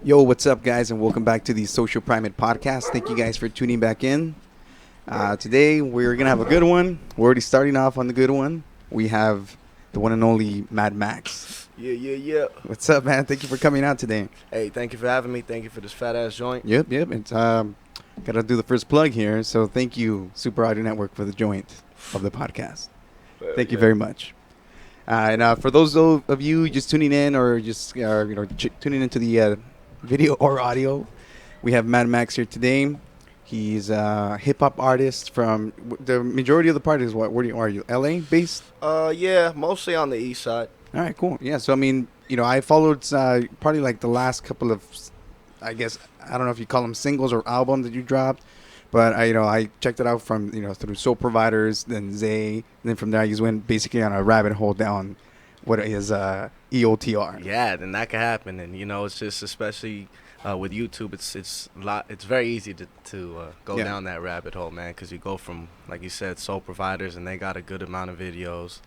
Yo, what's up, guys, and welcome back to the Social Primate podcast. Thank you guys for tuning back in. Today, we're going to have a good one. We're already starting off on the good one. We have the one and only Mad Macks. Yeah. What's up, man? Thank you for coming out today. Hey, thank you for having me. Thank you for this fat-ass joint. Yep. It's got to do the first plug here. So thank you, Super Audio Network, for the joint of the podcast. Thank you very much. And for those of you just tuning in or just tuning into the video or audio, we have Mad Macks here today. He's a hip-hop artist from the majority of the part is what? Where are you? LA based? Yeah, mostly on the east side. All right, cool. Yeah, so I mean, I followed probably like the last couple of, I guess, I don't know if you call them singles or albums that you dropped, but I checked it out from through Soul Providers, then Zay, and then from there I just went basically on a rabbit hole down what is EOTR. Yeah, then that could happen, and it's just especially with YouTube, it's very easy to go down that rabbit hole, man, because you go from, like you said, Soul Providers, and they got a good amount of videos.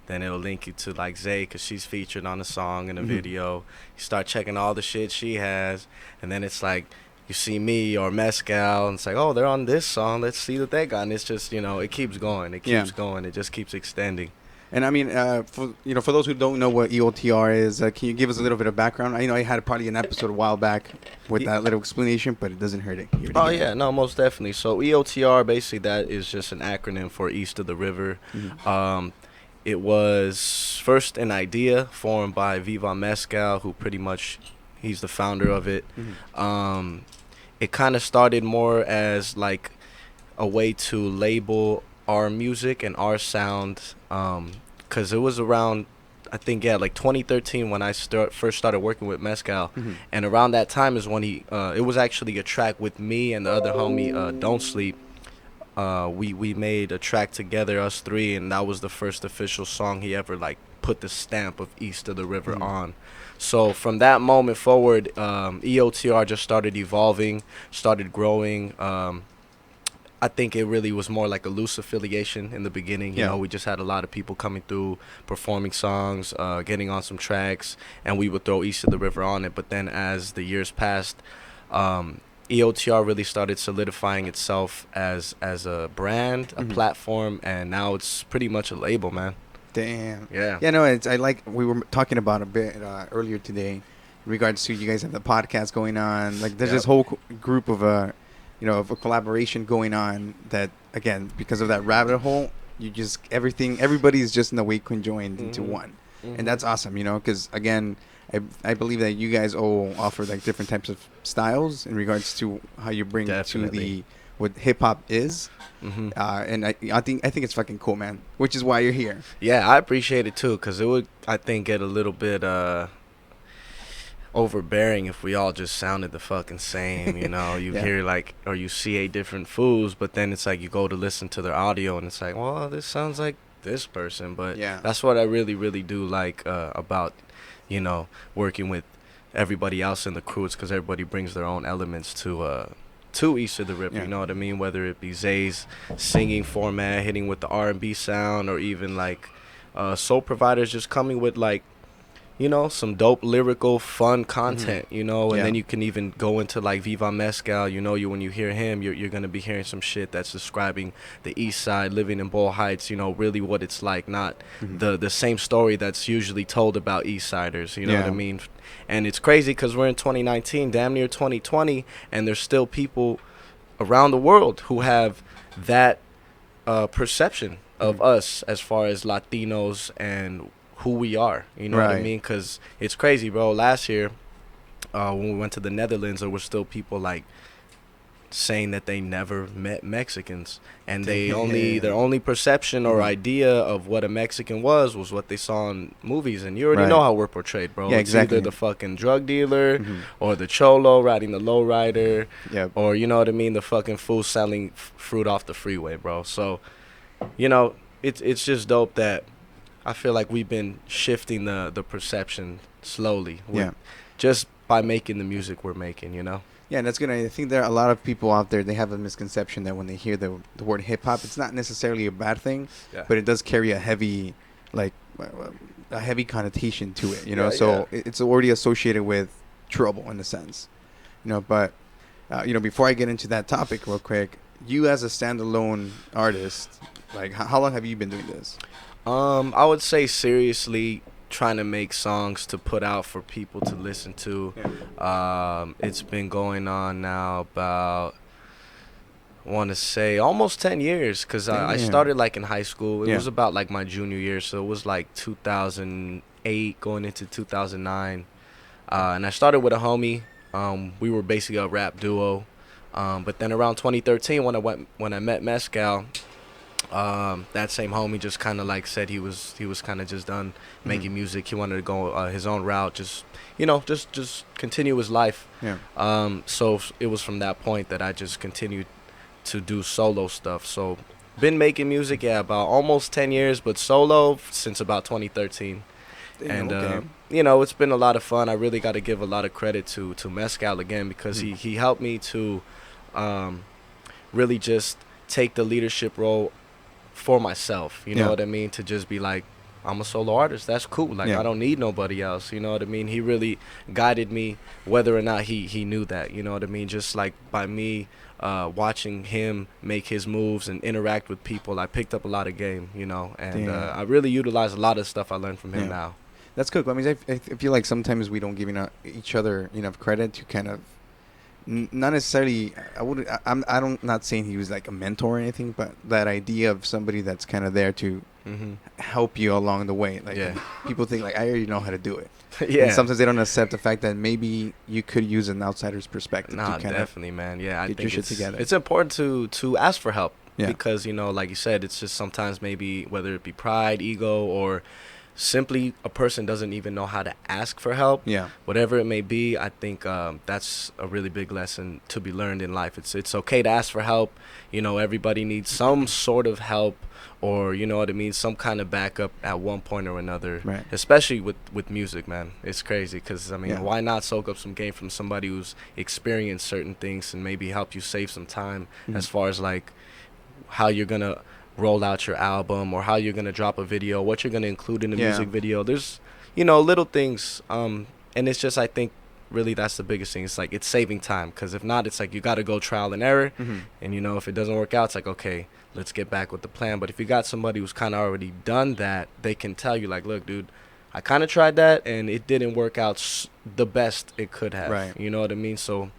Then it'll link you to like Zay, because she's featured on a song and a video. You start checking all the shit she has, and then it's like you see me or Mezcal, and it's like, oh, they're on this song. Let's see what they got. And it's just, it keeps going. It keeps going. It just keeps extending. And I mean, for those who don't know what EOTR is, can you give us a little bit of background? I had probably an episode a while back with that little explanation, but it doesn't hurt it. Oh, yeah, no, most definitely. So EOTR, basically, that is just an acronym for East of the River. It was first an idea formed by Viva Mezcal, who pretty much, he's the founder of it. It kind of started more as like a way to label our music and our sound, because it was around, I think, like 2013 when I first started working with Mezcal. And around that time is when it was actually a track with me and the other homie, Don't Sleep. We made a track together, us three, and that was the first official song he ever like put the stamp of East of the River on. So from that moment forward, EOTR just started evolving, started growing. I think it really was more like a loose affiliation in the beginning. You know, we just had a lot of people coming through, performing songs, getting on some tracks, and we would throw East of the River on it. But then as the years passed, EOTR really started solidifying itself as a brand, a platform, and now it's pretty much a label, man. Damn. Yeah. Yeah, no, we were talking about a bit earlier today in regards to you guys have the podcast going on. Like, there's this whole group of of a collaboration going on that, again, because of that rabbit hole, everybody's just in the way conjoined into one. And that's awesome, because, again, I believe that you guys all offer like different types of styles in regards to how you bring to what hip hop is, and I think it's fucking cool, man. Which is why you're here. Yeah, I appreciate it too, because it would, I think, get a little bit overbearing if we all just sounded the fucking same. You hear like, or you see 8 different fools, but then it's like you go to listen to their audio and it's like, well, this sounds like this person. But that's what I really, really do like about working with everybody else in the crew. It's because everybody brings their own elements to East of the River. You know what I mean? Whether it be Zay's singing format, hitting with the R&B sound, or even like Soul Providers just coming with like, some dope lyrical fun content, and then you can even go into like Viva Mezcal. When you hear him, you're going to be hearing some shit that's describing the east side, living in Boyle Heights, really what it's like, not the same story that's usually told about east siders, you know what I mean? And it's crazy because we're in 2019, damn near 2020, and there's still people around the world who have that perception of us as far as Latinos and who we are, what I mean? Because it's crazy, bro. Last year, when we went to the Netherlands, there were still people like saying that they never met Mexicans, and their only perception or idea of what a Mexican was what they saw in movies. And you already know how we're portrayed, bro. Yeah, it's either the fucking drug dealer or the cholo riding the lowrider, or you know what I mean, the fucking fool selling fruit off the freeway, bro. So, it's just dope that I feel like we've been shifting the perception slowly, just by making the music we're making, Yeah, and that's good. I think there are a lot of people out there, they have a misconception that when they hear the word hip-hop, it's not necessarily a bad thing, but it does carry a heavy, connotation to it, so it's already associated with trouble in a sense, But before I get into that topic real quick, you as a standalone artist, like how long have you been doing this? I would say seriously trying to make songs to put out for people to listen to. Yeah. It's been going on now about, I want to say almost 10 years, because I started like in high school. It was about like my junior year, so it was like 2008 going into 2009. And I started with a homie. We were basically a rap duo. But then around 2013, when I met Mescal, that same homie just kind of like said he was kind of just done making music. He wanted to go his own route, just continue his life. Yeah. So it was from that point that I just continued to do solo stuff. So been making music, about almost 10 years, but solo since about 2013. And it's been a lot of fun. I really got to give a lot of credit to Mescal again, because he helped me to really just take the leadership role for myself. You know what I mean? To just be like, I'm a solo artist. That's cool. Like, I don't need nobody else. You know what I mean? He really guided me, whether or not he knew that. You know what I mean? Just like by me watching him make his moves and interact with people, I picked up a lot of game, and I really utilize a lot of stuff I learned from him now. That's good. I mean, I feel like sometimes we don't give each other enough credit to kind of, not necessarily, I'm not saying he was like a mentor or anything, but that idea of somebody that's kind of there to help you along the way. Like, people think like, I already know how to do it. And sometimes they don't accept the fact that maybe you could use an outsider's perspective. Nah, definitely, man. Yeah, I think together. It's important to ask for help, because like you said, it's just sometimes maybe whether it be pride, ego, or simply a person doesn't even know how to ask for help. Whatever it may be, I think that's a really big lesson to be learned in life. It's okay to ask for help. Everybody needs some sort of help, or some kind of backup at one point or another. Right. Especially with music, man. It's crazy, because why not soak up some game from somebody who's experienced certain things and maybe help you save some time as far as like how you're gonna roll out your album, or how you're going to drop a video, what you're going to include in the music video. There's little things, and it's just, I think really that's the biggest thing. It's like, it's saving time, because if not, it's like you got to go trial and error, and if it doesn't work out, it's like, okay, let's get back with the plan. But if you got somebody who's kind of already done that, they can tell you like, look, dude, I kind of tried that and it didn't work out the best it could have. Right. You know what I mean? So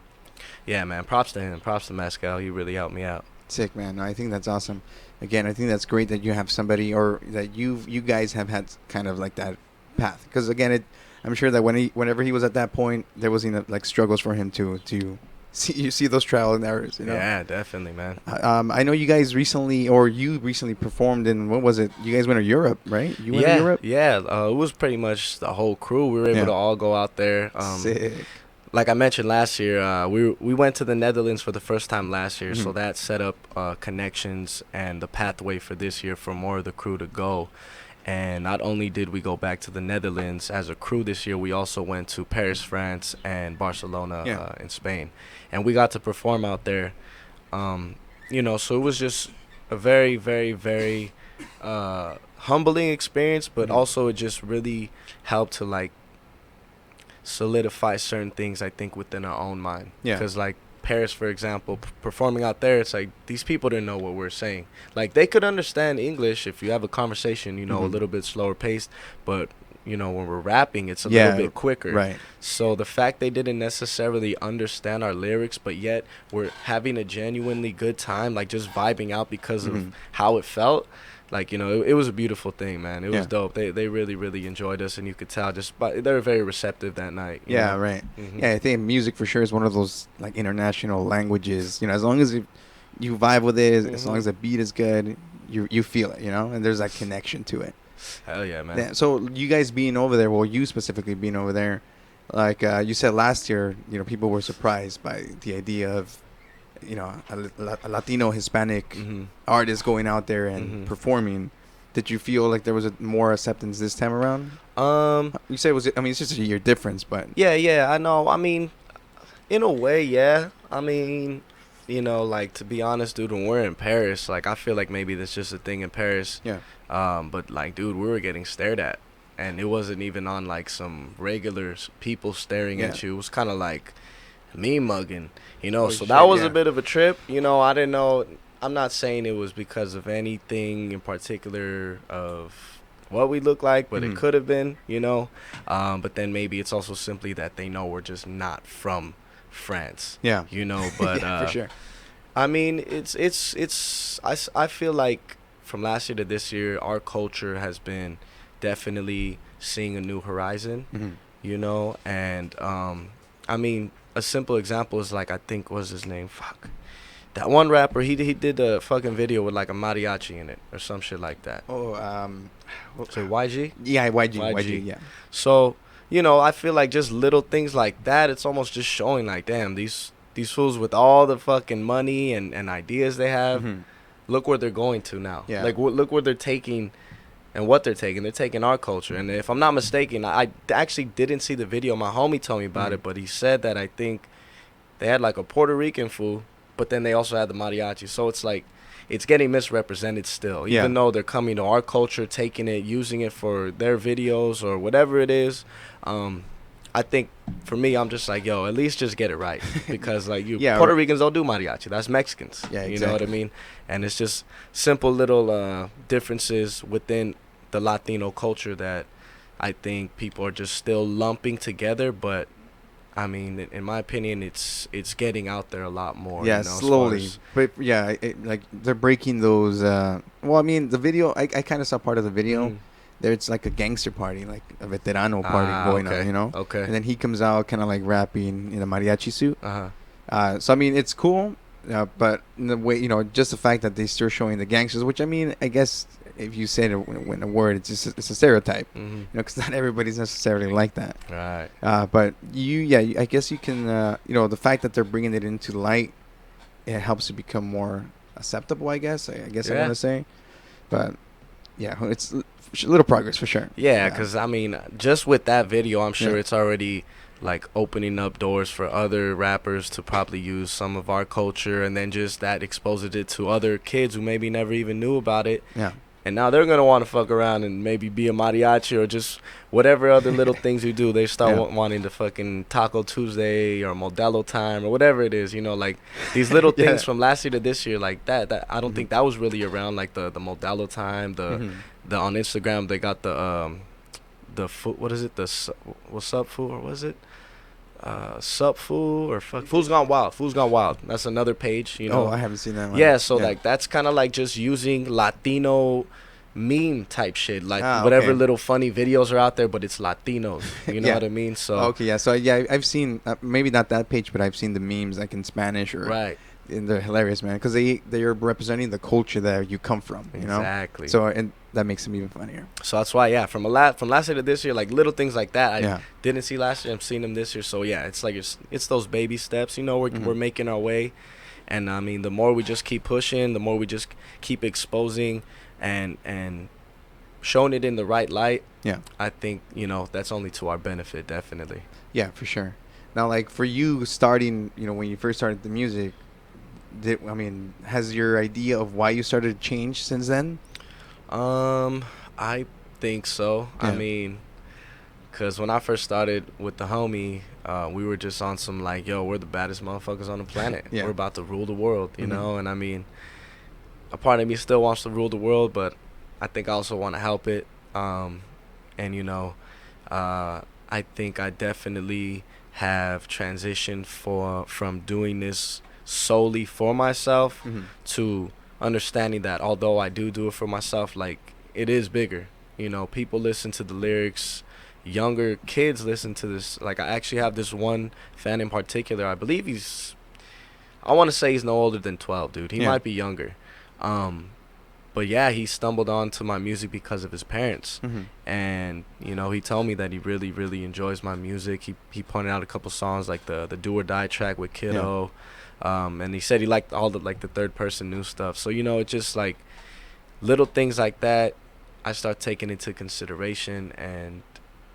yeah, man, props to him, props to Mescal. He really helped me out. Sick, man. No, I think that's awesome. Again, I think that's great that you have somebody, or that you guys have had kind of like that path. Because again, I'm sure that whenever he was at that point, there was like struggles for him to see those trial and errors. Yeah, definitely, man. I know you recently performed in, what was it? You guys went to Europe, right? You went to Europe? Yeah. It was pretty much the whole crew. We were able to all go out there. Sick. Like I mentioned last year, we went to the Netherlands for the first time last year, so that set up connections and the pathway for this year for more of the crew to go. And not only did we go back to the Netherlands as a crew this year, we also went to Paris, France, and Barcelona in Spain. And we got to perform out there. So it was just a very, very, very humbling experience, but also it just really helped to like solidify certain things, I think, within our own mind. Because like Paris, for example, performing out there, it's like these people didn't know what we're saying. Like, they could understand English if you have a conversation, a little bit slower paced, but when we're rapping, it's a little bit quicker. Right. So the fact they didn't necessarily understand our lyrics, but yet we're having a genuinely good time, like just vibing out because of how it felt. Like, it was a beautiful thing, man. It was dope. They really, really enjoyed us, and you could tell they were very receptive that night. Yeah, right. Yeah, I think music for sure is one of those like international languages. As long as you vibe with it, as long as the beat is good, you feel it, and there's that connection to it. Hell yeah, man. Yeah, so you guys being over there, well, you specifically being over there, like you said last year, people were surprised by the idea of a Latino Hispanic artist going out there and performing. Did you feel like there was more acceptance this time around? You said it's just a year difference, but yeah, I know. I mean, in a way, yeah. I mean, like, to be honest, dude, when we're in Paris, like, I feel like maybe that's just a thing in Paris. Yeah. But like, dude, we were getting stared at. and it wasn't even on like some regular people staring at you. It was kind of like me mugging, you know. So that was a bit of a trip, you know. I didn't know. I'm not saying it was because of anything in particular of what we look like, but it could have been, you know. But then maybe it's also simply that they know we're just not from France, you know. But for sure. I mean, I feel like from last year to this year, our culture has been definitely seeing a new horizon, you know. And I mean, a simple example is like, I think, what's his name? Fuck. That one rapper, he did a fucking video with like a mariachi in it or some shit like that. Oh, so YG? Yeah, YG, yeah. So, you know, I feel like just little things like that, it's almost just showing like, damn, these fools with all the fucking money and ideas they have, look where they're going to now. Yeah. Like, look where they're taking and what they're taking. They're taking our culture. And if I'm not mistaken, I actually didn't see the video. My homie told me about it, but he said that I think they had like a Puerto Rican fool, but then they also had the mariachi. So it's like, it's getting misrepresented still. Even though they're coming to our culture, taking it, using it for their videos or whatever it is. I think for me, I'm just like, yo, at least just get it right. Because like Puerto Ricans don't do mariachi. That's Mexicans. Yeah, exactly. You know what I mean? And it's just simple little differences within the Latino culture that I think people are just still lumping together. But I mean, in my opinion, it's getting out there a lot more. Yeah, you know, slowly. But yeah, like they're breaking those. Well, I mean, the video, I kind of saw part of the video. There's like a gangster party, like a veterano party going on, you know? Okay. And then he comes out kind of like rapping in a mariachi suit. So, I mean, it's cool, but in the way, you know, just the fact that they're still showing the gangsters, which, I mean, I guess if you say it in a word, it's just it's a stereotype, you know, because not everybody's necessarily like that. Right. But I guess you can, you know, the fact that they're bringing it into light, it helps it become more acceptable, I guess. I want to say. But, yeah, it's little progress for sure. Yeah, because I mean, just with that video, I'm sure it's already like opening up doors for other rappers to probably use some of our culture, and then just that exposes it to other kids who maybe never even knew about it. Yeah. And now they're gonna want to fuck around and maybe be a mariachi or just whatever other little things we do. They start wanting to fucking Taco Tuesday or Modelo time or whatever it is. You know, like these little things from last year to this year, like that I don't think that was really around. Like the Modelo time, the on Instagram they got the food. What is it? What's up food or was it? Sup Fool or fuck Fool's Gone Wild. Fool's Gone Wild. That's another page, you know. Oh, I haven't seen that one. Yeah, so like that's kind of like just using Latino meme type shit, like whatever little funny videos are out there, but it's Latinos. You know what I mean? So I've seen maybe not that page, but I've seen the memes like in Spanish or and they're hilarious, man, because they're representing the culture that you come from. You know? Exactly. So and that makes them even funnier. So that's why, from last year to this year, like little things like that I didn't see last year. I'm seeing them this year. So yeah, it's like it's those baby steps. You know, we're making our way, and I mean, the more we just keep pushing, the more we just keep exposing and showing it in the right light. Yeah, I think that's only to our benefit, definitely. Yeah, for sure. Now, like for you starting, when you first started the music. Has your idea of why you started to change since then? I think so. Yeah. I mean, because when I first started with the homie, we were just on some like, yo, we're the baddest motherfuckers on the planet. We're about to rule the world, you know? And I mean, a part of me still wants to rule the world, but I think I also want to help it. I think I definitely have transitioned from doing this solely for myself to understanding that although I do it for myself, like it is bigger. People listen to the lyrics, younger kids listen to this. Like I actually have this one fan in particular. I believe I want to say he's no older than 12, dude. He might be younger. But yeah, he stumbled onto my music because of his parents. And he told me that he really, really enjoys my music. He pointed out a couple songs like the Do or Die track with Kiddo. And he said he liked all the like the third person new stuff. So it's just like little things like that I start taking into consideration. And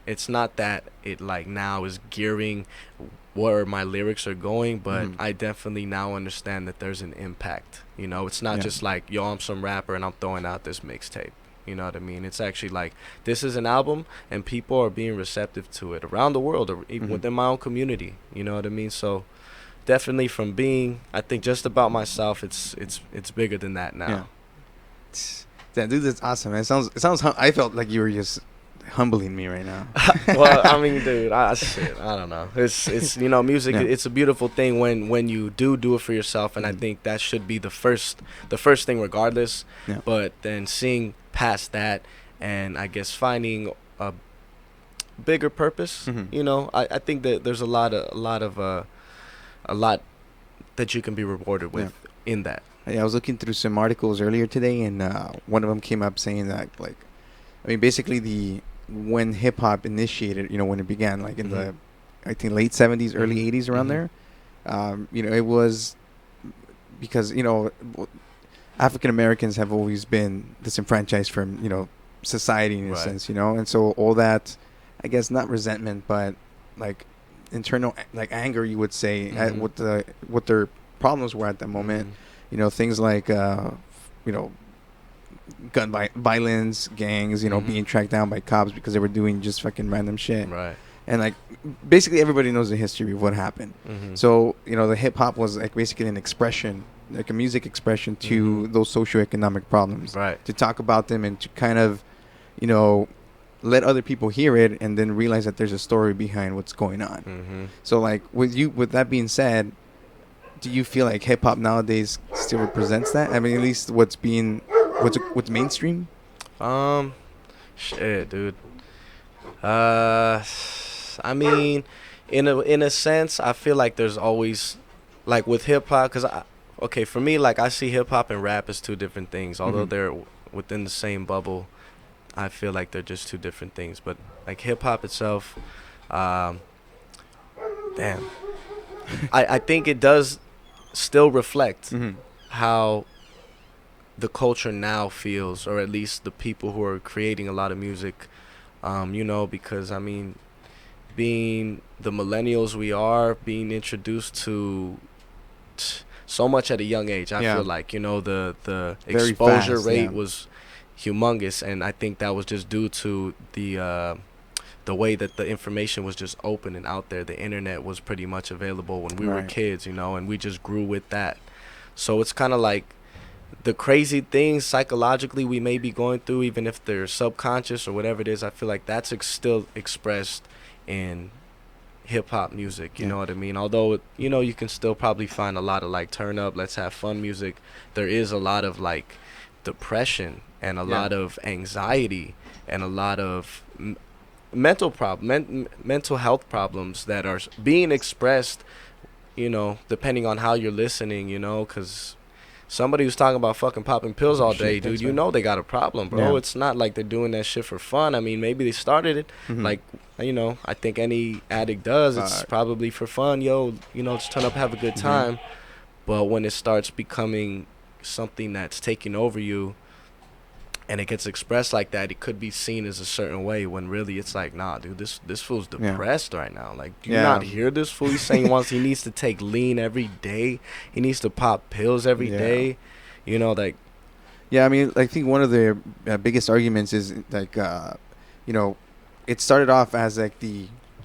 it's not that it like now is gearing where my lyrics are going, but I definitely now understand that there's an impact. It's not just like, yo, I'm some rapper and I'm throwing out this mixtape. You know what I mean? It's actually like, this is an album and people are being receptive to it around the world, or even within my own community. You know what I mean? So definitely from being, I think, just about myself, it's bigger than that now. Yeah, dude, that's awesome. It sounds I felt like you were just humbling me right now. Well, I mean, dude, I don't know. It's you know, music. Yeah. It's a beautiful thing when you do it for yourself, and I think that should be the first thing, regardless. Yeah. But then seeing past that, and I guess finding a bigger purpose. You know, I think that there's a lot that you can be rewarded with in that. Yeah, I was looking through some articles earlier today, and one of them came up saying that, like, I mean, basically when hip hop initiated, you know, when it began, like in the, I think, late 70s, early 80s, around there, you know, it was because, you know, African Americans have always been disenfranchised from, you know, society in a sense, you know, and so all that, I guess, not resentment, but like internal, like, anger, you would say, at what their problems were at that moment. You know, things like, you know, gun violence, gangs, you know, being tracked down by cops because they were doing just fucking random shit. Right. And, like, basically everybody knows the history of what happened. So, you know, the hip hop was, like, basically an expression, like a music expression to those socioeconomic problems. Right. To talk about them and to kind of, you know, let other people hear it and then realize that there's a story behind what's going on. So, like, with that being said, do you feel like hip hop nowadays still represents that? I mean, at least what's mainstream? Shit, dude. I mean, in a sense, I feel like there's always, like, with hip hop, because for me, like, I see hip hop and rap as two different things. Although they're within the same bubble, I feel like they're just two different things. But, like, hip hop itself, damn, I think it does still reflect how the culture now feels, or at least the people who are creating a lot of music, you know, because, I mean, being the millennials we are, being introduced to so much at a young age, I feel like, you know, the exposure rate was humongous, and I think that was just due to the way that the information was just open and out there. The internet was pretty much available when we were kids, you know, and we just grew with that. So it's kind of like the crazy things psychologically we may be going through, even if they're subconscious or whatever it is, I feel like that's still expressed in hip-hop music, you know what I mean? Although, you know, you can still probably find a lot of, like, turn up, let's have fun music. There is a lot of, like, depression and a lot of anxiety and a lot of mental health problems that are being expressed, you know, depending on how you're listening, you know, because somebody who's talking about fucking popping pills all day, dude, you know they got a problem, bro. It's not like they're doing that shit for fun. I mean, maybe they started it, like, you know, I think any addict does. It's probably for fun, yo, you know, just turn up, have a good time. But when it starts becoming something that's taking over you, and it gets expressed like that, it could be seen as a certain way, when really it's like, nah, dude, this fool's depressed right now. Like, do you not hear this fool? He's saying he needs to take lean every day. He needs to pop pills every day. You know, like. Yeah, I mean, I think one of the biggest arguments is, like, you know, it started off as, like,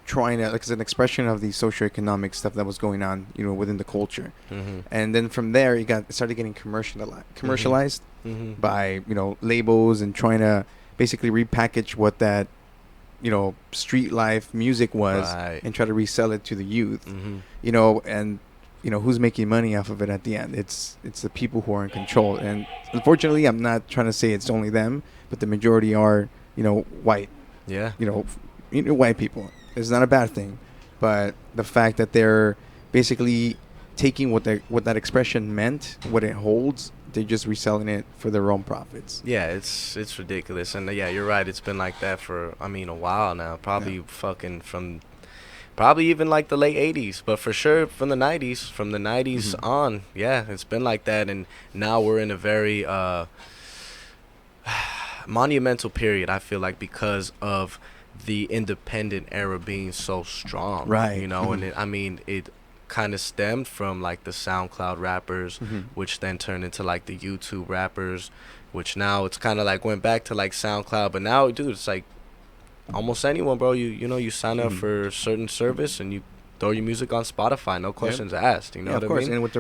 trying to, like, as an expression of the socioeconomic stuff that was going on, you know, within the culture. And then from there, it started getting commercialized by, you know, labels, and trying to basically repackage what that, you know, street life music was, and try to resell it to the youth. You know, and, you know, who's making money off of it at the end? It's the people who are in control. And unfortunately, I'm not trying to say it's only them, but the majority are, you know, white. You know, white people. It's not a bad thing, but the fact that they're basically taking what that expression meant, what it holds, they're just reselling it for their own profits. Yeah, it's ridiculous, and yeah, you're right. It's been like that for, I mean, a while now. Probably fucking from, probably even like the late '80s, but for sure from the '90s. From the '90s on, yeah, it's been like that, and now we're in a very monumental period, I feel like, because of the independent era being so strong, you know. And it kind of stemmed from, like, the SoundCloud rappers, which then turned into, like, the YouTube rappers, which now it's kind of like went back to like SoundCloud, but now, dude, it's like almost anyone, bro. You know, you sign up for a certain service and you throw your music on Spotify, no questions asked. You know what I mean? Of course, and with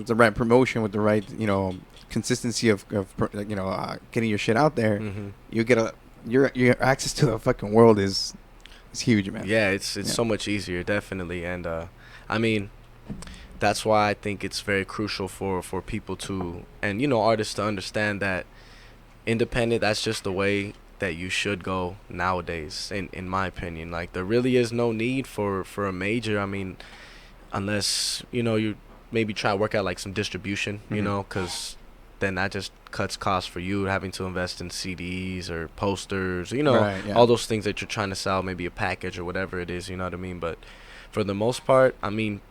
the right promotion, with the right consistency of getting your shit out there, you get your access to the fucking world is huge, man. Yeah, it's so much easier, definitely, and I mean, that's why I think it's very crucial for people to, and artists to understand that independent, that's just the way that you should go nowadays, in my opinion. Like, there really is no need for a major. I mean, unless you maybe try to work out like some distribution, because then that just cuts costs for you, having to invest in CDs or posters, all those things that you're trying to sell, maybe a package or whatever it is, you know what I mean? But for the most part, I mean,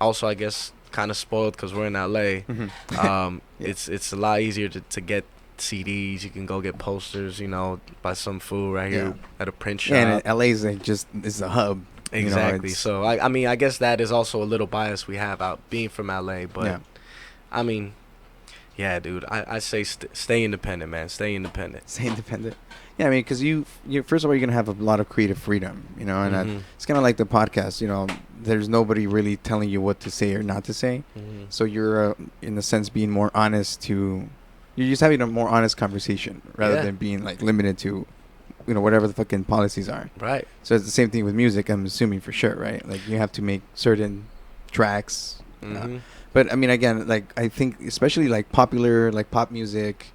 also, I guess, kind of spoiled because we're in LA. It's a lot easier to get CDs. You can go get posters, buy some food right here at a print shop. Yeah, and LA is is a hub. Exactly. So I mean, I guess that is also a little bias we have out being from LA, but I mean, yeah, dude, I say stay independent, man. Stay independent. Stay independent. Yeah, I mean, because you first of all, you're gonna have a lot of creative freedom, and it's kind of like the podcast. There's nobody really telling you what to say or not to say, so you're in a sense being more honest to. You're just having a more honest conversation rather than being like limited to, whatever the fucking policies are. Right. So it's the same thing with music. I'm assuming for sure, right? Like you have to make certain tracks. But I mean, again, like I think especially like popular, like pop music,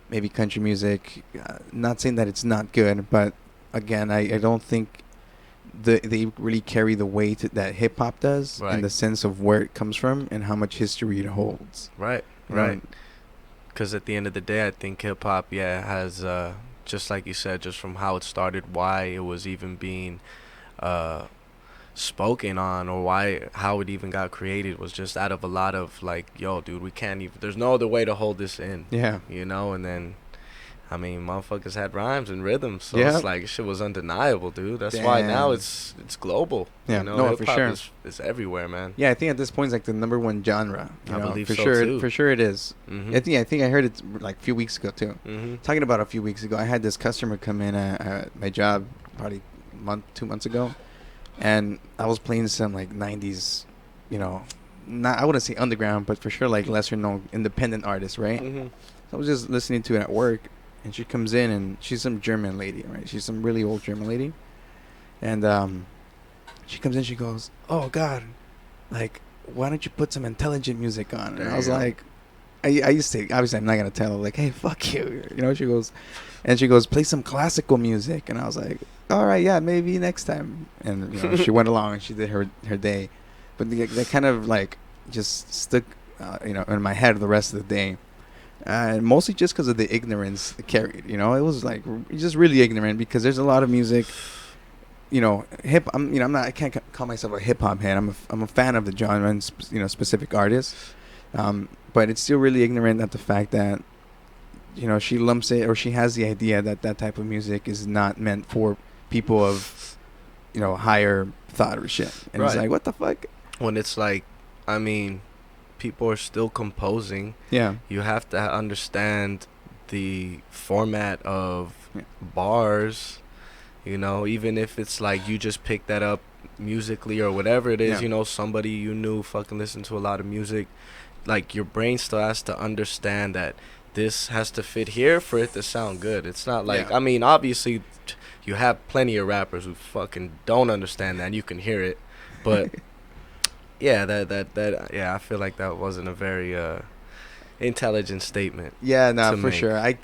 maybe country music. Not saying that it's not good, but again, I don't think they really carry the weight that hip hop does in the sense of where it comes from and how much history it holds. Right. Right. Because at the end of the day, I think hip hop, has just like you said, just from how it started, why it was even being spoken on, or how it even got created, was just out of a lot of like, yo, dude, we can't even. There's no other way to hold this in. Yeah. And then, I mean, motherfuckers had rhymes and rhythms, so it's like shit was undeniable, dude. That's why now it's global. Yeah, no, hip-hop for sure. Is everywhere, man. Yeah, I think at this point it's like the number one genre. I believe for so sure, too. For sure it is. I think I heard it like a few weeks ago too. Talking about a few weeks ago, I had this customer come in at my job probably 2 months ago, and I was playing some like 90s, not I wouldn't say underground, but for sure like lesser known independent artists, right? So I was just listening to it at work. And she comes in, and she's some German lady, right? She's some really old German lady. And she comes in, she goes, "Oh, God, like, why don't you put some intelligent music on?" And I was like, I used to, obviously I'm not going to tell her, like, "Hey, fuck you." She goes, "Play some classical music." And I was like, "All right, yeah, maybe next time." And she went along, and she did her day. But they kind of, like, just stuck, in my head the rest of the day. Mostly just because of the ignorance carried, it was like just really ignorant, because there's a lot of music, I can't call myself a hip hop head. I'm a fan of the genre and specific artists, but it's still really ignorant at the fact that, she lumps it, or she has the idea that that type of music is not meant for people of, higher thought or shit. And it's like, what the fuck? When it's like, I mean, people are still composing. Yeah. You have to understand the format of bars, even if it's like you just pick that up musically or whatever it is, somebody you knew fucking listened to a lot of music. Like, your brain still has to understand that this has to fit here for it to sound good. It's not like, I mean, obviously you have plenty of rappers who fucking don't understand that, and you can hear it, but yeah, that I feel like that wasn't a very intelligent statement. Yeah, no, for sure. I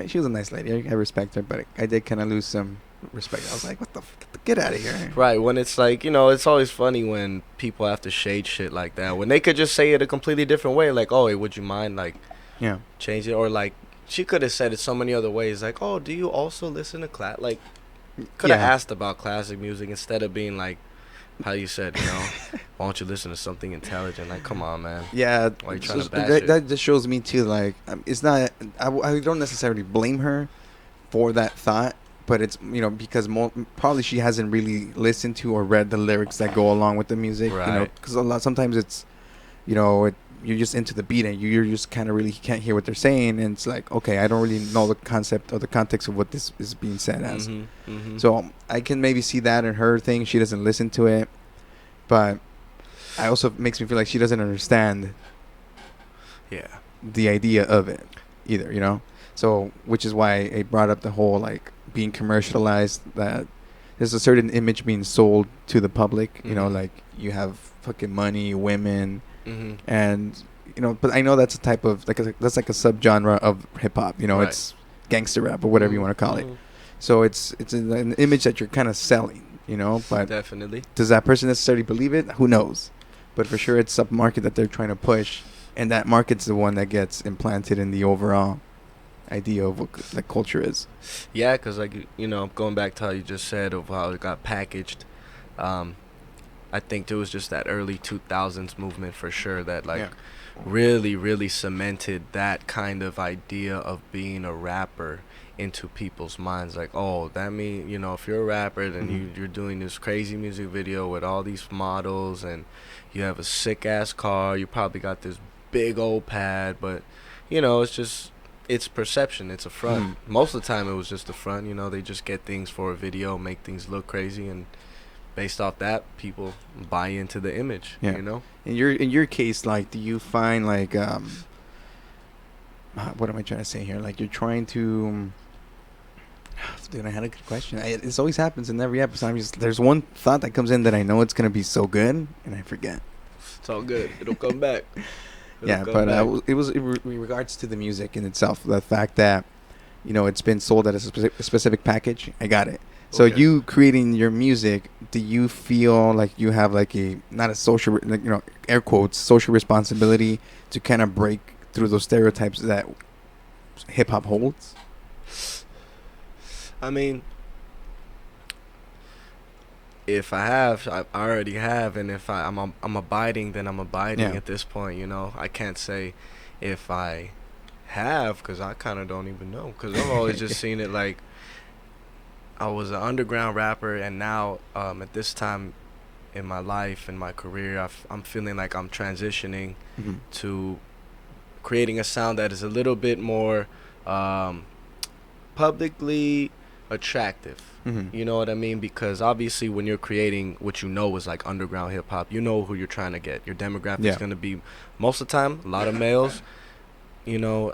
she was a nice lady. I respect her, but I did kind of lose some respect. I was like, what the fuck? Get out of here. Right, when it's like, it's always funny when people have to shade shit like that, when they could just say it a completely different way, like, "Oh, hey, would you mind, like, change it?" Or like, she could have said it so many other ways, like, "Oh, do you also listen to like, could have asked about classic music instead of being like, how you said, why don't you listen to something intelligent?" Like, come on, man. Yeah. Why are you trying to bash that just shows me, too, like, it's not, I don't necessarily blame her for that thought, but it's, because probably she hasn't really listened to or read the lyrics that go along with the music, right. Because sometimes it's, you're just into the beat and you're just kind of really can't hear what they're saying, and it's like, okay, I don't really know the concept or the context of what this is being said as. So I can maybe see that in her thing. She doesn't listen to it, but I also makes me feel like she doesn't understand the idea of it either, you know. So which is why I brought up the whole like being commercialized, that there's a certain image being sold to the public, you know, like you have fucking money, women, and you know, but I know that's a type of that's like a subgenre of hip hop, you know. It's gangster rap or whatever you want to call it. So it's an image that you're kind of selling, you know. But definitely, does that person necessarily believe it? Who knows? But for sure, it's a market that they're trying to push, and that market's the one that gets implanted in the overall idea of what the culture is. Yeah, because like, you know, going back to how you just said of how it got packaged, I think there was just that early 2000s movement for sure that like really cemented that kind of idea of being a rapper into people's minds. Like, oh, that mean, you know, if you're a rapper, then you're doing this crazy music video with all these models, and you have a sick ass car, you probably got this big old pad, but you know, it's perception, it's a front. Most of the time it was just a front, you know. They just get things for a video, make things look crazy, and based off that, people buy into the image, you know. In your case, like, do you find like what am I trying to say here? Like, you're trying to dude, I had a good question. This always happens in every episode. There's one thought that comes in that I know it's gonna be so good, and I forget. It's all good. It'll come back. It was in regards to the music in itself. The fact that, you know, it's been sold at a specific package. I got it. So you creating your music, do you feel like you have like not a social, like, you know, air quotes, social responsibility to kind of break through those stereotypes that hip hop holds? I mean, if I have, I already have, and if I'm abiding, then I'm abiding at this point, you know. I can't say if I have, because I kind of don't even know, because I've always just seen it like I was an underground rapper, and now at this time in my life, in my career, I'm feeling like I'm transitioning to creating a sound that is a little bit more publicly attractive. You know what I mean? Because obviously when you're creating what you know is like underground hip hop, you know who you're trying to get. Your demographic is going to be, most of the time, a lot of males, you know,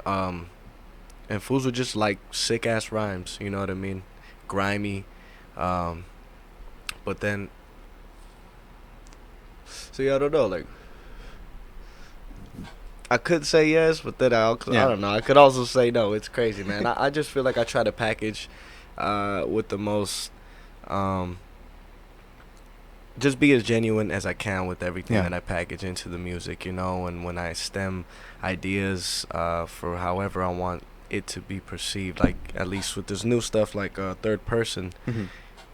and fools with just like sick ass rhymes, you know what I mean? Grimy, but then, so yeah, I don't know, like, I could say yes, but then I don't know, I could also say no. It's crazy, man. I just feel like I try to package with the most, just be as genuine as I can with everything that I package into the music, you know. And when I stem ideas for however I want it to be perceived, like at least with this new stuff like third person,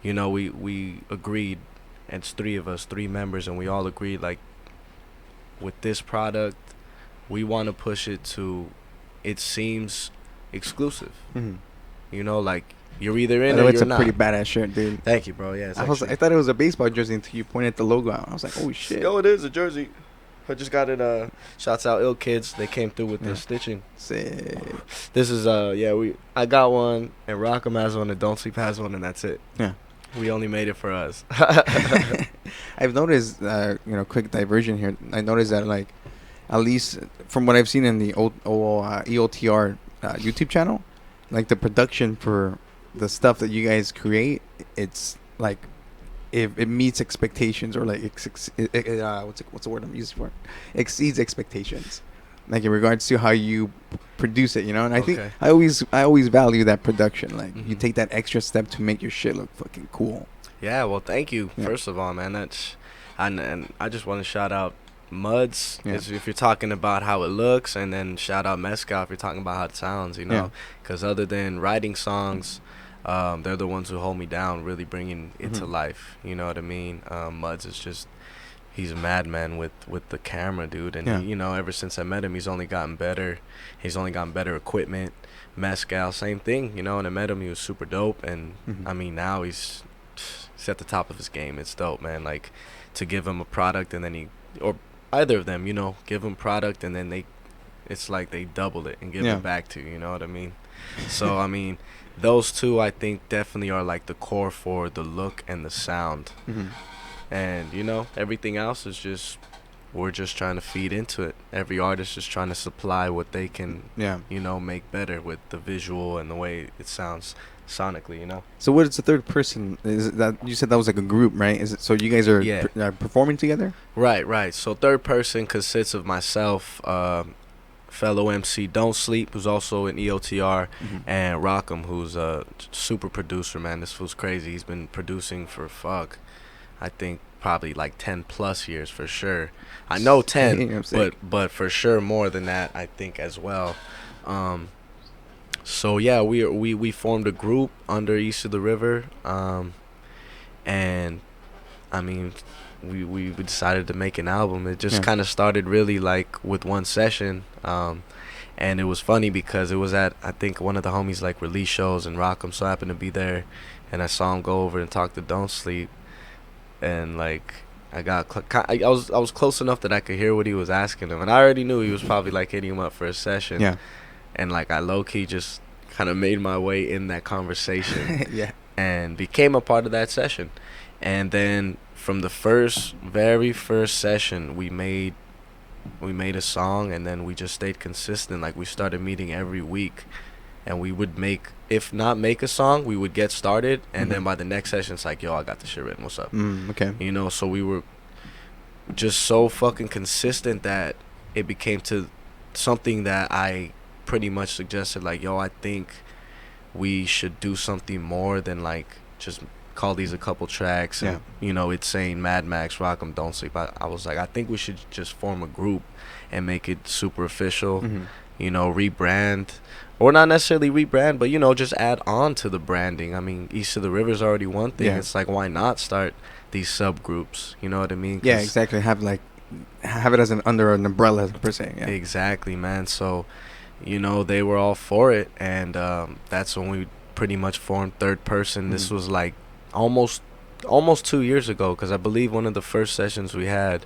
you know, we agreed, and it's three members, and we all agreed like with this product we want to push it to, it seems exclusive, you know, like you're either in or it's you're a not. Pretty badass shirt, dude. Thank you, bro. Yeah, I thought it was a baseball jersey until you pointed the logo out. I was like, oh shit. Yo, it is a jersey. I just got it. Shouts out Ill Kids. They came through with the stitching. Sick. This is I got one, and Rockham has one, and Don't Sleep has one, and that's it. Yeah. We only made it for us. I've noticed, you know, quick diversion here. I noticed that, like, at least from what I've seen in the EOTR YouTube channel, like the production for the stuff that you guys create, it's like, if it meets expectations, or like what's the word I'm using for it? Exceeds expectations, like in regards to how you produce it, you know. And I think I always value that production. Like you take that extra step to make your shit look fucking cool. Yeah, well, thank you. First of all, man, and I just want to shout out Muds if you're talking about how it looks, and then shout out Mezcal if you're talking about how it sounds, you know. Because other than writing songs, they're the ones who hold me down, really bringing it to life. You know what I mean? Muds is just, he's a madman with the camera, dude. And he, you know, ever since I met him, he's only gotten better. He's only gotten better equipment. Mezcal, same thing. You know, when I met him, he was super dope. And I mean, now he's at the top of his game. It's dope, man. Like, to give him a product, and then either of them, you know, give them product and then it's like they double it and give it back to you. You know what I mean? So I mean, those two I think definitely are like the core for the look and the sound. And you know, everything else is just, we're just trying to feed into it. Every artist is trying to supply what they can, you know, make better with the visual and the way it sounds sonically, you know. So what is the third person? Is it that you said that was like a group, right? Is it so you guys are performing together? Right. So third person consists of myself, fellow MC Don't Sleep, who's also in EOTR, and Rockham, who's a super producer, man. This fool's crazy. He's been producing for I think probably like 10 plus years for sure. I know 10, but for sure more than that, I think, as well. So yeah, we formed a group under East of the River, and I mean, we decided to make an album. It just kind of started really like with one session, and it was funny because it was at, I think, one of the homies like release shows, and Rockham so happened to be there, and I saw him go over and talk to Don't Sleep, and like I was close enough that I could hear what he was asking him, and I already knew he was probably like hitting him up for a session. And like I low-key just kind of made my way in that conversation and became a part of that session. And then from the very first session, we made a song, and then we just stayed consistent. Like we started meeting every week, and we would if not make a song, we would get started, and then by the next session it's like, yo, I got this shit written, what's up? Okay. You know, so we were just so fucking consistent that it became to something that I pretty much suggested, like, yo, I think we should do something more than like just call these a couple tracks and you know, it's saying Mad Macks, Rock'em, Don't Sleep. I was like, I think we should just form a group and make it super official. You know, rebrand, or not necessarily rebrand, but you know, just add on to the branding. I mean, East of the River is already one thing. It's like, why not start these subgroups? You know what I mean? Yeah, exactly. Have it as under an umbrella per se. Exactly, man. So you know, they were all for it, and that's when we pretty much formed Third Person. This was like almost 2 years ago, because I believe one of the first sessions we had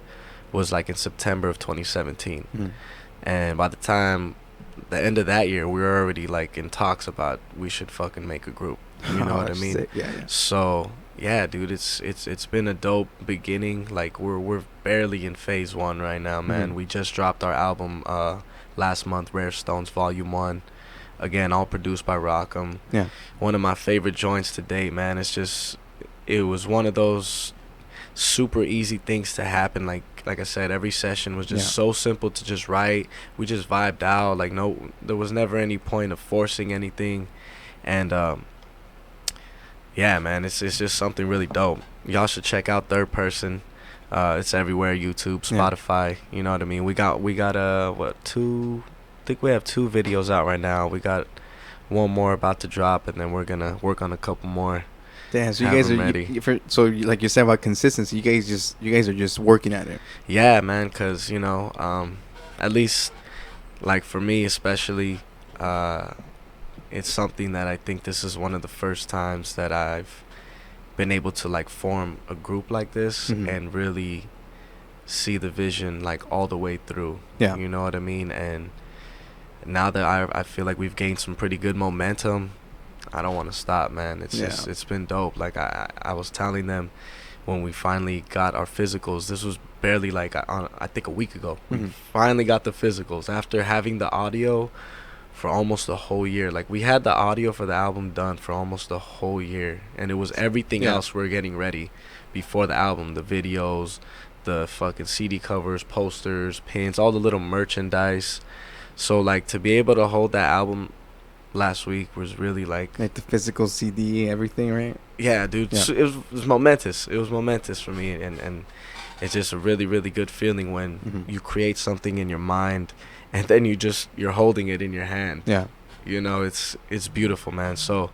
was like in September of 2017. And by the time the end of that year, we were already like in talks about we should fucking make a group. You know what I mean? Sick. So yeah, dude, it's been a dope beginning. Like we're barely in phase 1 right now, man. We just dropped our album last month, Rare Stones Volume 1. Again, all produced by Rockham. One of my favorite joints to date, man. It was one of those super easy things to happen. Like I said, every session was just so simple to just write. We just vibed out. Like there was never any point of forcing anything. And yeah, man, it's just something really dope. Y'all should check out Third Person. It's everywhere, YouTube, Spotify. You know what I mean? We got two? I think we have 2 videos out right now. We got one more about to drop, and then we're gonna work on a couple more. Damn, so you guys are ready. Like you said about consistency, you guys are just working at it. Yeah, man, cause you know, at least like for me especially, it's something that I think this is one of the first times that I've been able to like form a group like this and really see the vision like all the way through. You know what I mean? And now that I feel like we've gained some pretty good momentum, I don't want to stop, man. It's been dope. Like I was telling them when we finally got our physicals, this was barely like I think a week ago. We finally got the physicals after having the audio for almost a whole year. Like we had the audio for the album done for almost a whole year, and it was everything else we're getting ready before the album, the videos, the fucking CD covers, posters, pins, all the little merchandise. So like to be able to hold that album last week was really like the physical CD, everything, right? Yeah, dude. So it was momentous. It was momentous for me, and it's just a really, really good feeling when you create something in your mind and then you're holding it in your hand. You know, it's beautiful, man. So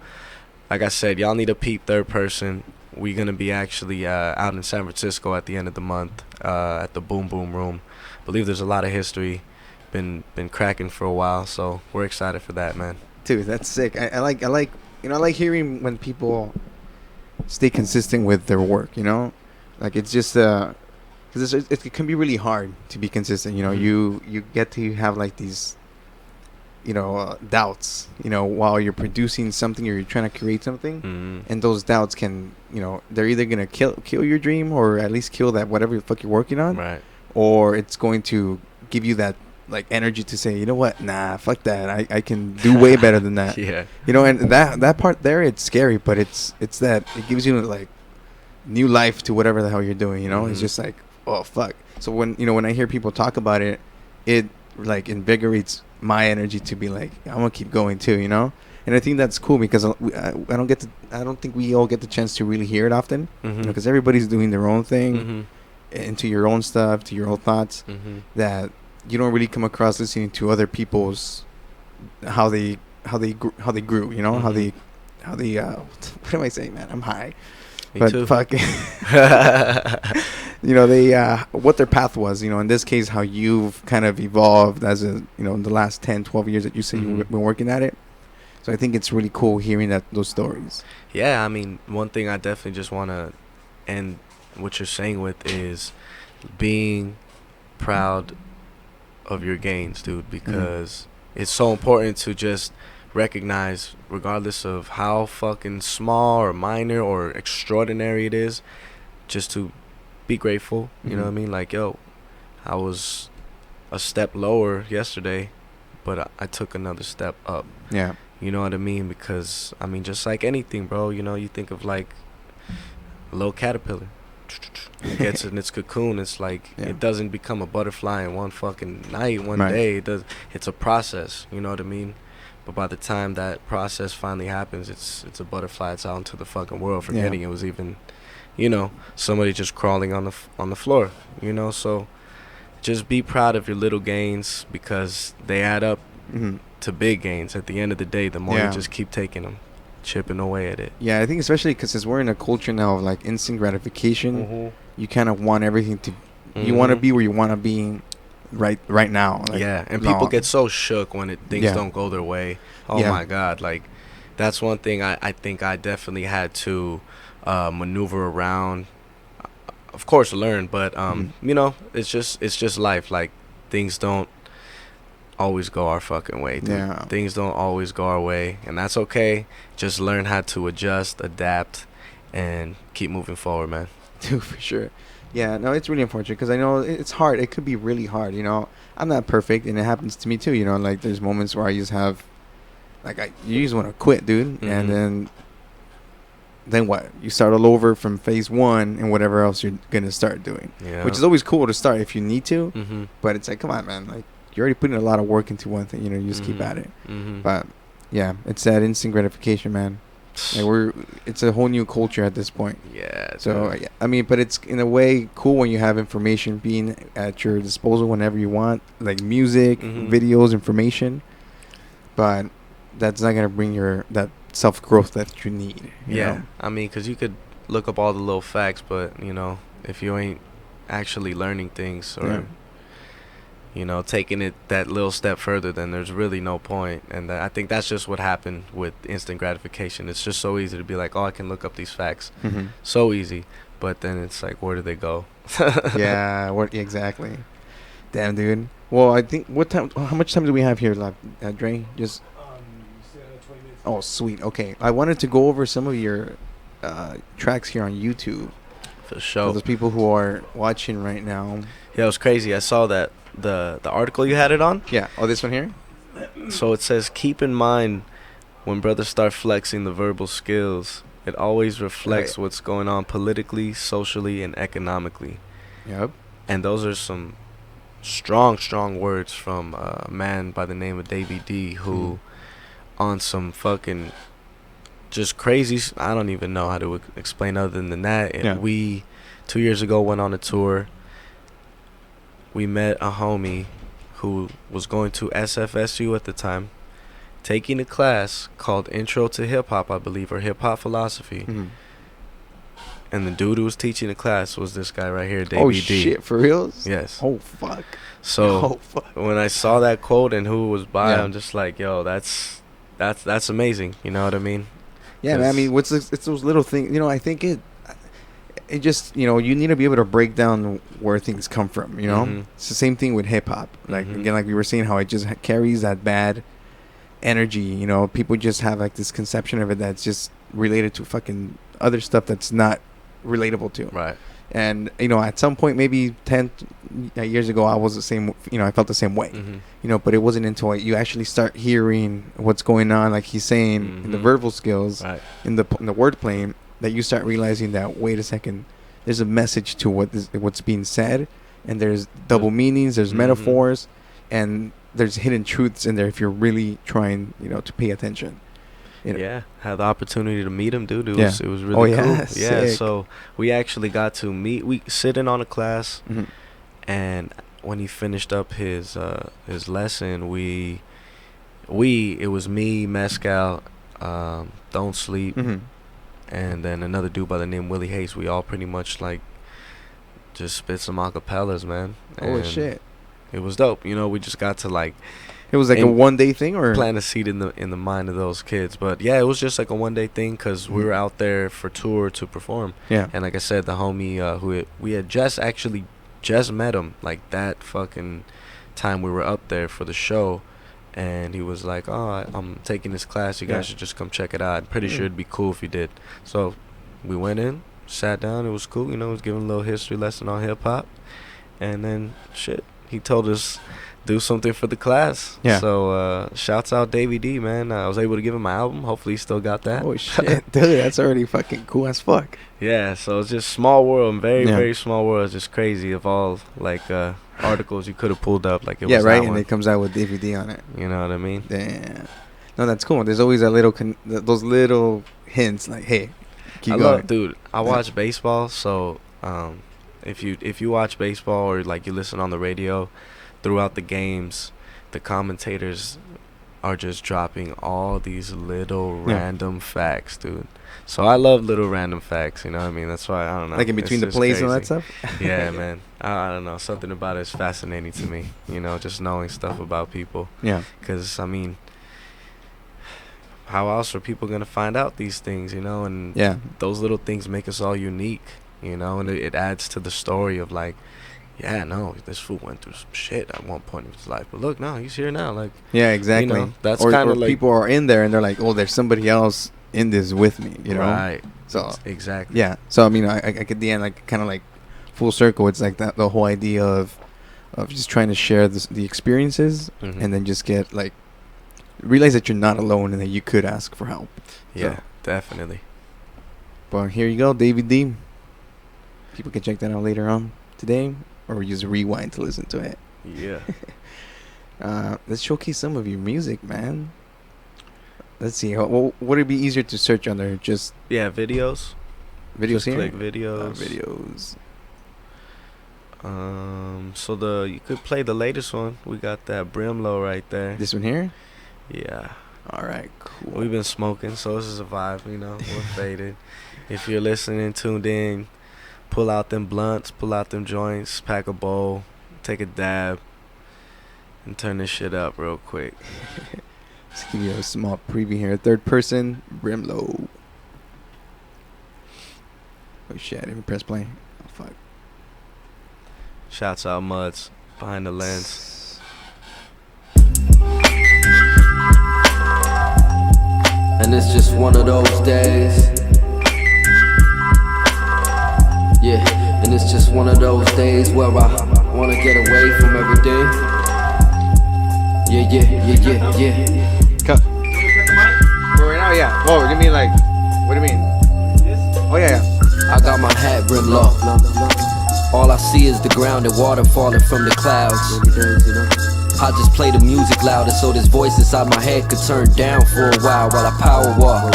like I said, y'all need to peep Third Person. We're gonna be actually out in San Francisco at the end of the month at the Boom Boom Room. Believe there's a lot of history. Been cracking for a while, so we're excited for that, man. Dude, that's sick. I like hearing when people stay consistent with their work, you know? Like it's just because it can be really hard to be consistent. You know, you get to have like these, doubts, while you're producing something or you're trying to create something, and those doubts can, they're either gonna kill your dream, or at least kill that whatever the fuck you're working on, right? Or it's going to give you that like energy to say, you know what, nah, fuck that, I can do way better than that. Yeah. And that part there, it's scary, but it's that it gives you like new life to whatever the hell you're doing. It's just like, oh fuck. So when I hear people talk about it, it like invigorates my energy to be like, I'm gonna keep going too. And I think that's cool because I don't think we all get the chance to really hear it often, because everybody's doing their own thing, into your own stuff, to your own thoughts, that you don't really come across listening to other people's how they grew, how they what am I saying, man? I'm high. Me but too. Fuck, they what their path was, in this case, how you've kind of evolved as in the last 10, 12 years that you say you've been working at it. So I think it's really cool hearing those stories. Yeah, I mean, one thing I definitely just want to end what you're saying with is being proud of your gains, dude, because it's so important to just recognize, regardless of how fucking small or minor or extraordinary it is, just to be grateful. You know what I mean? Like, yo, I was a step lower yesterday, but I took another step up. Yeah. You know what I mean? Because, I mean, just like anything, bro, you think of like a little caterpillar. It gets in its cocoon. It's like it doesn't become a butterfly in one fucking night, one day. It's a process. You know what I mean? But by the time that process finally happens, it's a butterfly. It's out into the fucking world, forgetting it was even, somebody just crawling on the floor. So just be proud of your little gains, because they add up to big gains. At the end of the day, the more you just keep taking them, chipping away at it. Yeah, I think especially because since we're in a culture now of like instant gratification, you kind of want everything to, you want to be where you want to be right now. Like, and people get so shook when things don't go their way. Oh my God, like that's one thing I think I definitely had to maneuver around. Of course, learn, but it's just life. Like, things don't always go our fucking way, dude. Yeah. Things don't always go our way, and that's okay. Just learn how to adjust, adapt, and keep moving forward, man. Dude, for sure. Yeah, no, it's really unfortunate because I know it's hard. It could be really hard, I'm not perfect, and it happens to me too, like there's moments where I just have, like, you just want to quit, dude, and then what? You start all over from phase 1 and whatever else you're going to start doing, which is always cool to start if you need to, but it's like, come on, man, like, you're already putting a lot of work into one thing, you just keep at it. But, yeah, it's that instant gratification, man. Like it's a whole new culture at this point. Yeah. So I mean, but it's in a way cool when you have information being at your disposal whenever you want, like music, videos, information. But that's not gonna bring that self growth that you need. You know? I mean, because you could look up all the little facts, but if you ain't actually learning things or taking it that little step further, then there's really no point. And I think that's just what happened with instant gratification. It's just so easy to be like, oh, I can look up these facts. So easy. But then it's like, where do they go? Exactly. Damn, dude. Well, I think, how much time do we have here left, Dre? Just you still have 20 minutes. Oh, sweet. Okay. I wanted to go over some of your tracks here on YouTube. For sure. For those people who are watching right now. Yeah, it was crazy. I saw that the article you had it on. Yeah. Oh, this one here? So it says, keep in mind when brothers start flexing the verbal skills, it always reflects what's going on politically, socially, and economically. Yep. And those are some strong words from a man by the name of Davey D, who on some fucking just crazy, I don't even know how to explain other than that. We 2 years ago went on a tour. We met a homie who was going to SFSU at the time, taking a class called Intro to Hip Hop, I believe, or Hip Hop Philosophy. And the dude who was teaching the class was this guy right here, Davey D. Shit, for reals? Yes. Oh, fuck. So when I saw that quote and who was by, I'm just like, yo, that's amazing. You know what I mean? Yeah, man, I mean, it's those little things. I think it just, you need to be able to break down where things come from, It's the same thing with hip hop. Like, again, like we were saying, how it just carries that bad energy, people just have like this conception of it that's just related to fucking other stuff that's not relatable to. Right. And, at some point, maybe 10 years ago, I was the same, I felt the same way, but it wasn't until you actually start hearing what's going on, like he's saying, in the verbal skills, in the wordplay, that you start realizing that, wait a second, there's a message to what's being said, and there's double meanings, there's metaphors, and there's hidden truths in there if you're really trying, to pay attention. Yeah, had the opportunity to meet him, dude. It was really cool. Yeah, sick. So we actually got to meet. We sitting on a class, and when he finished up his lesson, it was me, Mescal, Don't Sleep, and then another dude by the name Willie Hayes. We all pretty much like just spit some acapellas, man. Oh shit! It was dope. We just got to like. It was like a one-day thing, or plant a seed in the mind of those kids. But yeah, it was just like a one-day thing because we were out there for tour to perform. Yeah. And like I said, the homie we had just met him like that fucking time we were up there for the show, and he was like, "Oh, I'm taking this class. You guys should just come check it out. I'm pretty sure it'd be cool if you did." So we went in, sat down. It was cool. He was giving a little history lesson on hip hop, and then he told us. Do something for the class. Yeah. So shouts out Davey D, man. I was able to give him my album. Hopefully he still got that. Oh shit, dude, that's already fucking cool as fuck. Yeah. So it's just small world, very small world. It's just crazy of all like articles you could have pulled up. Like it was right, and it comes out with Davey D on it. You know what I mean? Damn. No, that's cool. There's always that those little hints, like, hey, keep going. Dude, I watch baseball, so if you watch baseball or like you listen on the radio. Throughout the games, the commentators are just dropping all these little random facts, dude. So I love little random facts, you know what I mean? That's why, I don't know. Like in between the plays and all that stuff? Yeah, man. I don't know. Something about it is fascinating to me, just knowing stuff about people. Yeah. Because, I mean, how else are people going to find out these things, And those little things make us all unique, And it adds to the story of, like, yeah, no, this fool went through some shit at one point of his life. But look, now he's here now. Like, yeah, exactly. That's kind of like people are in there and they're like, oh, there's somebody else in this with me, Right. So exactly. Yeah. So I mean, I at the end, like, kind of like full circle. It's like the whole idea of just trying to share the experiences, and then just get like realize that you're not alone and that you could ask for help. Yeah, definitely. But here you go, David D. People can check that out later on today. Or just rewind to listen to it. Yeah. Let's showcase some of your music, man. Let's see. Would it be easier to search under? Just videos. Videos just here. Click videos. So you could play the latest one. We got that Brimlow right there. This one here. Yeah. All right. Cool. We've been smoking, so this is a vibe. We're faded. If you're listening, tuned in. Pull out them blunts, pull out them joints, pack a bowl, take a dab, and turn this shit up real quick. Let's give you a small preview here. Third person, Brimlow. Oh shit, I didn't even press play. Oh fuck. Shouts out Muds, behind the lens. And it's just one of those days. Yeah, and it's just one of those days where I wanna get away from everything. Yeah. Cut. For right now, yeah. Whoa, you mean like, what do you mean? Oh, yeah. I got my hat brim low. All I see is the ground and water falling from the clouds. I just play the music louder so this voice inside my head could turn down for a while I power walk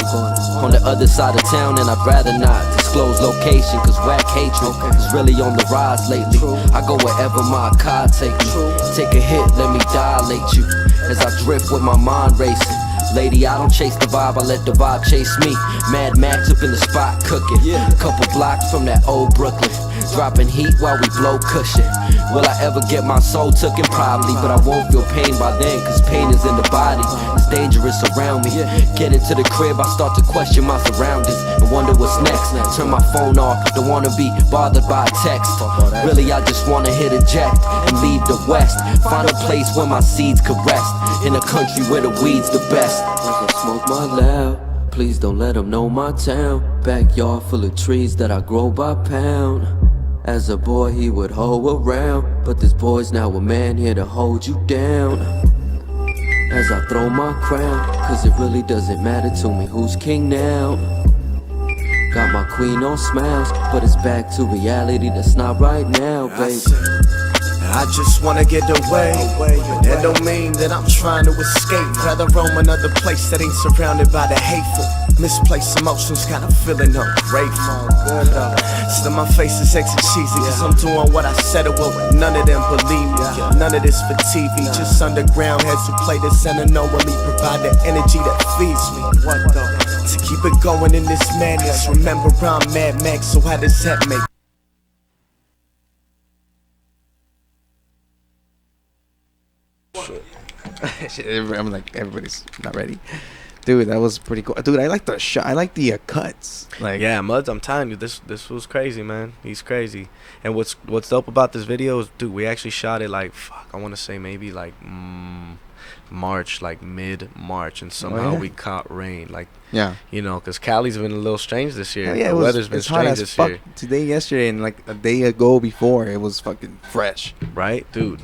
on the other side of town, and I'd rather not disclose location, cause whack hatred is really on the rise lately. I go wherever my car take me. Take a hit, let me dilate you as I drift with my mind racing. Lady, I don't chase the vibe, I let the vibe chase me. Mad Macks up in the spot cooking. Couple blocks from that old Brooklyn. Dropping heat while we blow cushion. Will I ever get my soul taken? Probably, but I won't feel pain by then, cause pain is in the body. It's dangerous around me. Get into the crib, I start to question my surroundings and wonder what's next. Turn my phone off, don't wanna be bothered by a text. Really, I just wanna hit eject and leave the West. Find a place where my seeds could rest. In a country where the weed's the best. As I smoke my loud, please don't let them know my town. Backyard full of trees that I grow by pound. As a boy he would hoe around, but this boy's now a man here to hold you down. As I throw my crown, cause it really doesn't matter to me who's king now. Got my queen on smiles, but it's back to reality that's not right now, baby. I just wanna get away, but that don't mean that I'm trying to escape. Rather roam another place that ain't surrounded by the hateful. Misplaced emotions, got a feeling ungrateful. Still my face is extra cheesy, cause I'm doing what I said it will. None of them believe me, none of this for TV. Just underground heads who play this and unknowingly provide the energy that feeds me. What though? To keep it going in this madness. Remember I'm Mad Macks, so how does that make? I'm like, everybody's not ready. Dude, that was pretty cool. Dude, I like the shot. I like the cuts. Like, yeah, Muds, I'm telling you, this was crazy, man. He's crazy. And what's dope about this video is, dude, we actually shot it like, I want to say maybe like March, like mid-March, and somehow we caught rain. Like, yeah, you know, because Cali's been a little strange this year. Yeah, the weather's been strange this year. Today, yesterday, and like a day ago before, it was fucking fresh. Right, dude.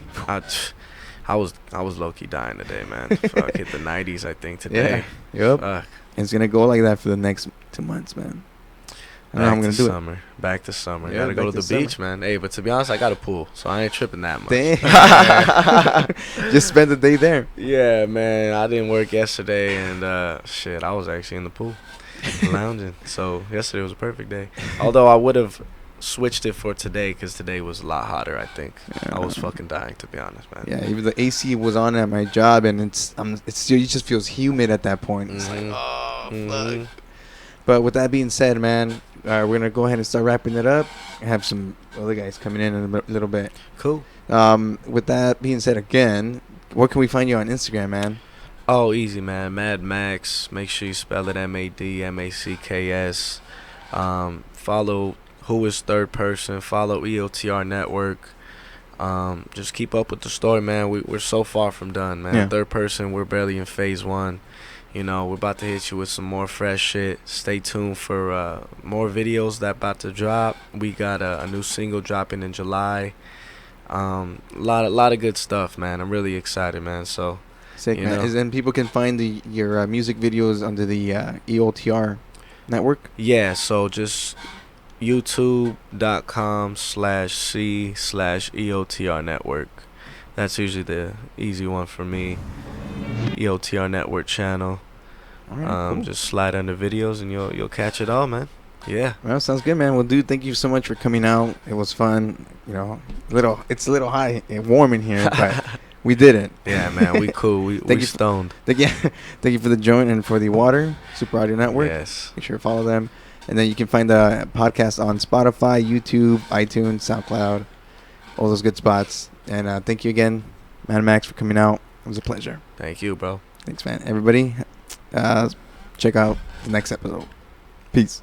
I was low-key dying today, man. Fuck, hit the 90s, I think, today. Yeah. Yep. It's going to go like that for the next 2 months, man. I don't know how I'm going to do it. Back to summer. Yeah, gotta go to the beach, man. Hey, but to be honest, I got a pool, so I ain't tripping that much. Damn. Just spend the day there. Yeah, man. I didn't work yesterday, and I was actually in the pool, lounging. So yesterday was a perfect day. Although I would have switched it for today because today was a lot hotter. I think I was fucking dying, to be honest, man. Yeah, even the AC was on at my job, and it's still, it just feels humid at that point. It's like, oh fuck. But with that being said, man, we're gonna go ahead and start wrapping it up. I have some other guys coming in a little bit. Cool. With that being said, again, where can we find you on Instagram, man? Oh, easy, man. Mad Macks. Make sure you spell it MADMACKS. Follow Who Is Third Person. Follow EOTR Network. Just keep up with the story, man. We're so far from done, man. Yeah. Third Person, we're barely in phase 1. You know, we're about to hit you with some more fresh shit. Stay tuned for more videos that about to drop. We got a new single dropping in July. Lot of good stuff, man. I'm really excited, man. So sick, man. And people can find your music videos under the EOTR Network. Yeah, so just youtube.com/C/EOTR Network. That's usually the easy one for me. EOTR Network channel. All right, cool. Just slide under videos and you'll catch it all, man. Yeah. Well, sounds good, man. Well, dude, thank you so much for coming out. It was fun. You know, it's a little high and warm in here, but we did it. Yeah, man. We cool. We stoned. Thank you for the joint and for the water. Super Audio Network. Yes. Make sure to follow them. And then you can find the podcast on Spotify, YouTube, iTunes, SoundCloud, all those good spots. And thank you again, Mad Macks, for coming out. It was a pleasure. Thank you, bro. Thanks, man. Everybody, check out the next episode. Peace.